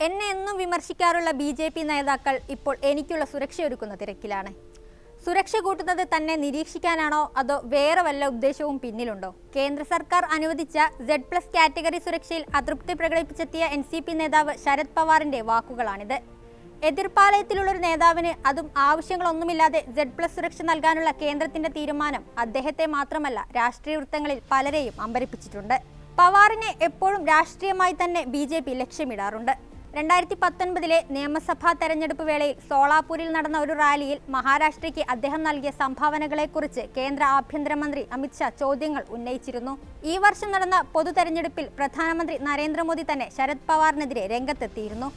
എന്നെ എന്നും വിമർശിക്കാറുള്ള ബി.ജെ.പി. നേതാക്കൾ ഇപ്പോൾ എനിക്കുള്ള സുരക്ഷയൊരുക്കുന്ന തിരക്കിലാണ്. സുരക്ഷ കൂട്ടുന്നത് തന്നെ നിരീക്ഷിക്കാനാണോ അതോ വേറെ വല്ല ഉദ്ദേശവും പിന്നിലുണ്ടോ? കേന്ദ്ര സർക്കാർ അനുവദിച്ച Z+ കാറ്റഗറി സുരക്ഷയിൽ അതൃപ്തി പ്രകടിപ്പിച്ചെത്തിയ NCP നേതാവ് ശരത് പവാറിന്റെ വാക്കുകളാണിത്. എതിർപ്പാലയത്തിലുള്ളൊരു നേതാവിന് അതും ആവശ്യങ്ങളൊന്നുമില്ലാതെ Z+ സുരക്ഷ നൽകാനുള്ള കേന്ദ്രത്തിന്റെ തീരുമാനം അദ്ദേഹത്തെ മാത്രമല്ല രാഷ്ട്രീയ വൃത്തങ്ങളിൽ പലരെയും അമ്പരിപ്പിച്ചിട്ടുണ്ട്. പവാറിനെ എപ്പോഴും രാഷ്ട്രീയമായി തന്നെ ബി.ജെ.പി. ലക്ഷ്യമിടാറുണ്ട്. 2019 നിയമസഭാ തെരഞ്ഞെടുപ്പ് വേളയിൽ സോളാപൂരിൽ നടന്ന ഒരു റാലിയിൽ മഹാരാഷ്ട്രയ്ക്ക് അദ്ദേഹം നൽകിയ സംഭാവനകളെക്കുറിച്ച് കേന്ദ്ര ആഭ്യന്തരമന്ത്രി അമിത് ഷാ ചോദ്യങ്ങൾ ഉന്നയിച്ചിരുന്നു. ഈ വർഷം നടന്ന പൊതു തെരഞ്ഞെടുപ്പിൽ പ്രധാനമന്ത്രി നരേന്ദ്രമോദി തന്നെ ശരത് പവാറിനെതിരെ രംഗത്തെത്തിയിരുന്നു.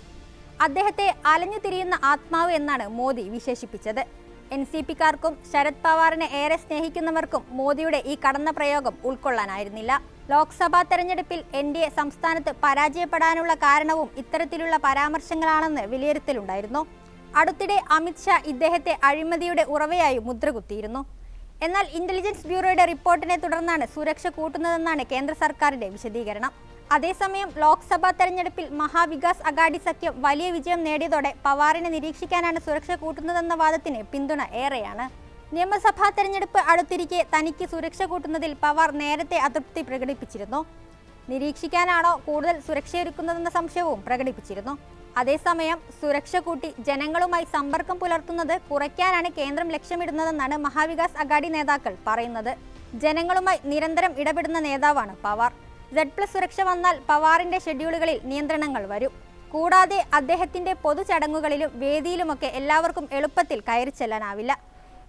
അദ്ദേഹത്തെ അലഞ്ഞു തിരിയുന്ന ആത്മാവ് എന്നാണ് മോദി വിശേഷിപ്പിച്ചത്. NCP-ക്കാർക്കും ശരത് പവാറിനെ ഏറെ സ്നേഹിക്കുന്നവർക്കും മോദിയുടെ ഈ കടന്ന പ്രയോഗം ഉൾക്കൊള്ളാനായിരുന്നില്ല. ലോക്സഭാ തെരഞ്ഞെടുപ്പിൽ NDA സംസ്ഥാനത്ത് പരാജയപ്പെടാനുള്ള കാരണവും ഇത്തരത്തിലുള്ള പരാമർശങ്ങളാണെന്ന് വിലയിരുത്തലുണ്ടായിരുന്നു. അടുത്തിടെ അമിത് ഷാ ഇദ്ദേഹത്തെ അഴിമതിയുടെ ഉറവയായി മുദ്രകുത്തിയിരുന്നു. എന്നാൽ ഇന്റലിജൻസ് ബ്യൂറോയുടെ റിപ്പോർട്ടിനെ തുടർന്നാണ് സുരക്ഷ കൂട്ടുന്നതെന്നാണ് കേന്ദ്ര സർക്കാരിന്റെ വിശദീകരണം. അതേസമയം ലോക്സഭാ തെരഞ്ഞെടുപ്പിൽ മഹാവികാസ് അഗാഡി സഖ്യം വലിയ വിജയം നേടിയതോടെ പവാറിനെ നിരീക്ഷിക്കാനാണ് സുരക്ഷ കൂട്ടുന്നതെന്ന വാദത്തിന് പിന്തുണ ഏറെയാണ്. നിയമസഭാ തെരഞ്ഞെടുപ്പ് അടുത്തിരിക്കെ തനിക്ക് സുരക്ഷ കൂട്ടുന്നതിൽ പവാർ നേരത്തെ അതൃപ്തി പ്രകടിപ്പിച്ചിരുന്നു. നിരീക്ഷിക്കാനാണോ കൂടുതൽ സുരക്ഷയൊരുക്കുന്നതെന്ന സംശയവും പ്രകടിപ്പിച്ചിരുന്നു. അതേസമയം സുരക്ഷ കൂട്ടി ജനങ്ങളുമായി സമ്പർക്കം പുലർത്തുന്നത് കുറയ്ക്കാനാണ് കേന്ദ്രം ലക്ഷ്യമിടുന്നതെന്നാണ് മഹാവികാസ് അഗാഡി നേതാക്കൾ പറയുന്നത്. ജനങ്ങളുമായി നിരന്തരം ഇടപെടുന്ന നേതാവാണ് പവാർ. Z+ സുരക്ഷ വന്നാൽ പവാറിന്റെ ഷെഡ്യൂളുകളിൽ നിയന്ത്രണങ്ങൾ വരും. കൂടാതെ അദ്ദേഹത്തിന്റെ പൊതുചടങ്ങുകളിലും വേദിയിലുമൊക്കെ എല്ലാവർക്കും എളുപ്പത്തിൽ കയറി ചെല്ലാനാവില്ല.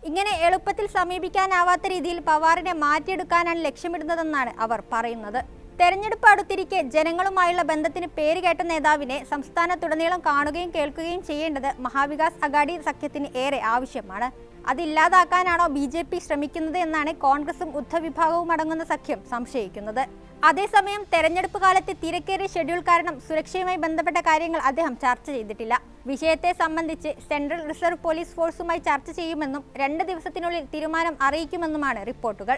ഇങ്ങനെ എളുപ്പത്തിൽ സമീപിക്കാനാവാത്ത രീതിയിൽ പവാറിനെ മാറ്റിയെടുക്കാനാണ് ലക്ഷ്യമിടുന്നതെന്നാണ് അവർ പറയുന്നത്. തെരഞ്ഞെടുപ്പ് അടുത്തിരിക്കെ ജനങ്ങളുമായുള്ള ബന്ധത്തിന് പേരുകേട്ട നേതാവിനെ സംസ്ഥാനത്തുടനീളം കാണുകയും കേൾക്കുകയും ചെയ്യേണ്ടത് മഹാവികാസ് അഗാഡി സഖ്യത്തിന് ഏറെ ആവശ്യമാണ്. അതില്ലാതാക്കാനാണോ ബി.ജെ.പി. ശ്രമിക്കുന്നത് എന്നാണ് കോൺഗ്രസും ഉദ്ധവ് വിഭാഗവും അടങ്ങുന്ന സഖ്യം സംശയിക്കുന്നത്. അതേസമയം തെരഞ്ഞെടുപ്പ് കാലത്തെ തിരക്കേറിയ ഷെഡ്യൂൾ കാരണം സുരക്ഷയുമായി ബന്ധപ്പെട്ട കാര്യങ്ങൾ അദ്ദേഹം ചർച്ച ചെയ്തിട്ടില്ല. വിഷയത്തെ സംബന്ധിച്ച് സെൻട്രൽ റിസർവ് പോലീസ് ഫോഴ്സുമായി ചർച്ച ചെയ്യുമെന്നും 2 ദിവസത്തിനുള്ളിൽ തീരുമാനം അറിയിക്കുമെന്നുമാണ് റിപ്പോർട്ടുകൾ.